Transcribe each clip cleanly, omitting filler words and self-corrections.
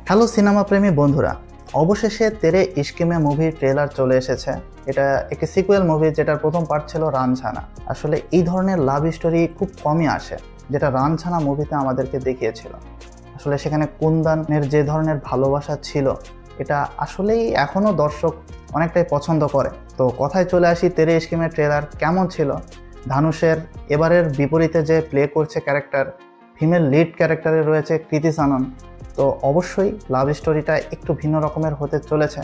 Hello cinema প্রেমী বন্ধুরা, অবশেষে তেরে ইশকে মে মুভির ট্রেলার চলে এসেছে। এটা একটি সিকুয়েল মুভি, যেটার প্রথম পার্ট ছিল রানছানা। আসলে এই ধরনের লাভ স্টোরি খুব কমই আসে, যেটা রানছানা মুভিতে আমাদেরকে দেখিয়েছিল। আসলে সেখানে কুন্দানের যে ধরনের ভালোবাসা ছিল, এটা আসলেই এখনও দর্শক অনেকটাই পছন্দ করে। তো কথায় চলে আসি, তেরে ইশকে মে ট্রেলার কেমন ছিল। ধানুষের এবারের বিপরীতে যে প্লে করছে ক্যারেক্টার, ফিমেল লিড ক্যারেক্টারে রয়েছে কৃতি সানন। তো অবশ্যই লাভ স্টোরিটা একটু ভিন্ন রকমের হতে চলেছে।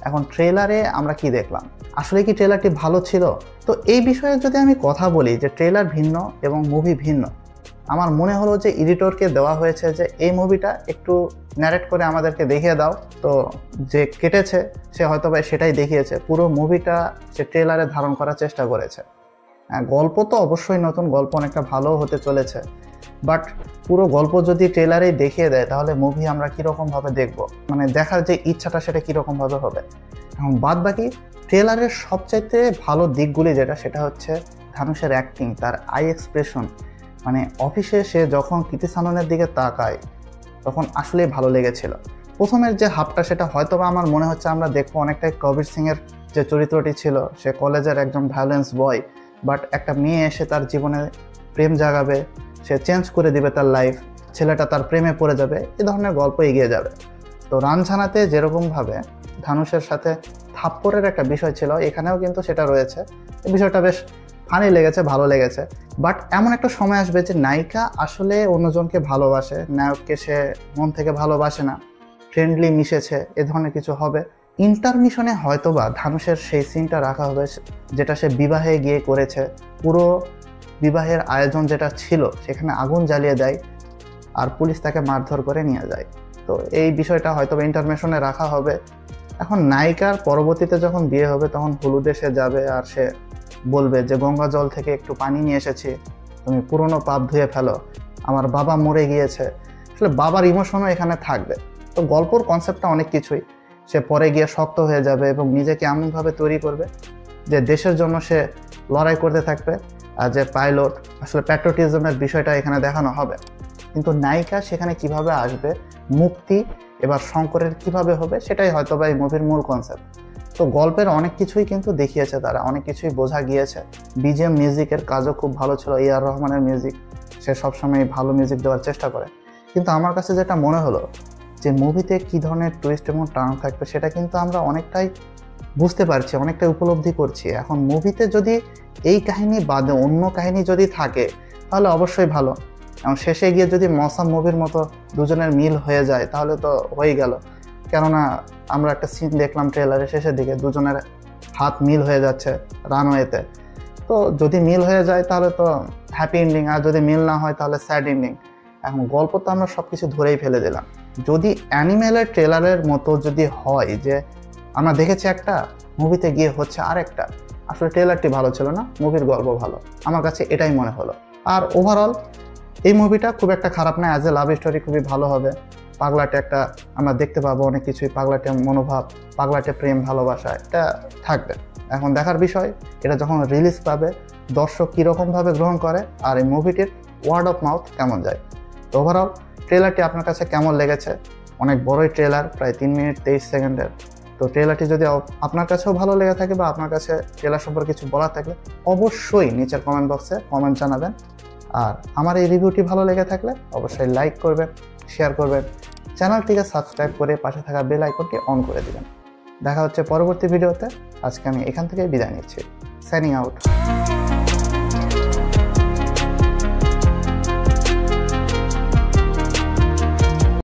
এখন ট্রেলারে আমরা কি দেখলাম, আসলে কি ট্রেলারটি ভালো ছিল? তো এই বিষয়ে যদি আমি কথা বলি যে ট্রেলার ভিন্ন এবং মুভি ভিন্ন, আমার মনে হলো যে এডিটরকে দেওয়া হয়েছে যে এই মুভিটা একটু ন্যারেট করে আমাদেরকে দেখিয়ে দাও। তো যে কেটেছে সে হয়তো বা সেটাই দেখিয়েছে, পুরো মুভিটা সে ট্রেলারে ধারণ করার চেষ্টা করেছে। গল্প তো অবশ্যই নতুন গল্প, অনেকটা ভালো হতে চলেছে, বাট পুরো গল্প যদি ট্রেলারেই দেখিয়ে দেয় তাহলে মুভি আমরা কীরকমভাবে দেখব, মানে দেখার যে ইচ্ছাটা সেটা কীরকমভাবে হবে। এখন বাদ বাকি ট্রেলারের সবচাইতে ভালো দিকগুলি যেটা, সেটা হচ্ছে ধানুষের অ্যাক্টিং, তার আই এক্সপ্রেশন। মানে অফিসে সে যখন কৃতি সাননের দিকে তাকায় তখন আসলেই ভালো লেগেছিল। প্রথমের যে হাফটা সেটা হয়তো বা আমার মনে হচ্ছে আমরা দেখবো অনেকটাই কবির সিংয়ের যে চরিত্রটি ছিল, সে কলেজের একজন ভায়োলেন্স বয়, বাট একটা মেয়ে এসে তার জীবনে প্রেম জাগাবে, সে চেঞ্জ করে দিবে তার লাইফ, ছেলেটা তার প্রেমে পড়ে যাবে, এ ধরনের গল্প এগিয়ে যাবে। তো রানছানাতে যেরকমভাবে ধানুষের সাথে থাপ্পড়ের একটা বিষয় ছিল, এখানেও কিন্তু সেটা রয়েছে। এই বিষয়টা বেশ ফানি লেগেছে, ভালো লেগেছে। বাট এমন একটা সময় আসবে যে নায়িকা আসলে অন্যজনকে ভালোবাসে, নায়ককে সে মন থেকে ভালোবাসে না, ফ্রেন্ডলি মিশেছে, এ ধরনের কিছু হবে। ইন্টারমিশনে হয়তোবা ধানুষের সেই সিনটা রাখা হবে যেটা সে বিবাহে গিয়ে করেছে। পুরো বিবাহের আয়োজন যেটা ছিল সেখানে আগুন জ্বালিয়ে দেয় আর পুলিশ তাকে মারধর করে নিয়ে যায়। তো এই বিষয়টা হয়তো ইন্টারমিশনে রাখা হবে। এখন নায়িকার পরবর্তীতে যখন বিয়ে হবে তখন হলুদে সে যাবে আর সে বলবে যে গঙ্গা জল থেকে একটু পানি নিয়ে এসেছি, তুমি পুরনো পাপ ধুয়ে ফেলো, আমার বাবা মরে গিয়েছে। আসলে বাবার ইমোশনও এখানে থাকবে। তো গল্পর কনসেপ্টটা অনেক কিছুই। সে পরে গিয়ে শক্ত হয়ে যাবে এবং নিজেকে এমনভাবে তৈরি করবে যে দেশের জন্য সে লড়াই করতে থাকবে। আর যে পাইলট, আসলে প্যাট্রিয়টিজমের বিষয়টা এখানে দেখানো হবে। কিন্তু নায়িকা সেখানে কিভাবে আসবে, মুক্তি এবার শঙ্করের কিভাবে হবে, সেটাই হয়তো বা এই মুভির মূল কনসেপ্ট। তো গল্পের অনেক কিছুই কিন্তু দেখিয়েছে তারা, অনেক কিছুই বোঝা গিয়েছে। বিজিএম মিউজিকের কাজও খুব ভালো ছিল। আর রহমানের মিউজিক, সে সবসময় ভালো মিউজিক দেওয়ার চেষ্টা করে। কিন্তু আমার কাছে যেটা মনে হলো যে মুভিতে কী ধরনের টুইস্ট এবং টার্ন থাকবে সেটা কিন্তু আমরা অনেকটাই বুঝতে পারছি, অনেকটাই উপলব্ধি করছি। এখন মুভিতে যদি এই কাহিনী বাদে অন্য কাহিনী যদি থাকে তাহলে অবশ্যই ভালো। এবং শেষে গিয়ে যদি মসাম মুভির মতো দুজনের মিল হয়ে যায় তাহলে তো হয়ে গেল। কেননা আমরা একটা সিন দেখলাম ট্রেলারের শেষের দিকে, দুজনের হাত মিল হয়ে যাচ্ছে রানওয়েতে। তো যদি মিল হয়ে যায় তাহলে তো হ্যাপি এন্ডিং, আর যদি মিল না হয় তাহলে স্যাড এন্ডিং। এখন গল্প তো আমরা সব কিছু ধরেই ফেলে দিলাম। যদি অ্যানিমেলের ট্রেলারের মতো যদি হয় যে আমরা দেখেছি একটা, মুভিতে গিয়ে হচ্ছে আরেকটা, আসলে ট্রেলারটি ভালো ছিল না, মুভির গল্প ভালো, আমার কাছে এটাই মনে হলো। আর ওভারঅল এই মুভিটা খুব একটা খারাপ না, অ্যাজ এ লাভ স্টোরি খুবই ভালো হবে। পাগলাটে একটা আমরা দেখতে পাবো, অনেক কিছুই পাগলাটে মনোভাব, পাগলাটে প্রেম ভালোবাসা, এটা থাকবে। এখন দেখার বিষয় এটা যখন রিলিজ পাবে দর্শক কীরকমভাবে গ্রহণ করে আর এই মুভিটির ওয়ার্ড অফ মাউথ কেমন যায়। তো ওভারঅল ট্রেলারটি আপনার কাছে কেমন লেগেছে? অনেক বড়ই ট্রেলার, প্রায় 3 মিনিট 23 সেকেন্ডের। তো ট্রেলারটি যদি আপনার কাছেও ভালো লেগে থাকে বা আপনার কাছে ট্রেলার সম্পর্কে কিছু বলার থাকলে অবশ্যই নিচের কমেন্ট বক্সে কমেন্ট জানাবেন। আর আমার এই রিভিউটি ভালো লেগে থাকলে অবশ্যই লাইক করবেন, শেয়ার করবেন, চ্যানেলটিকে সাবস্ক্রাইব করে পাশে থাকা বেল আইকনটি অন করে দিবেন। দেখা হচ্ছে পরবর্তী ভিডিওতে। আজকে আমি এখান থেকে বিদায় নিচ্ছি। Signing out.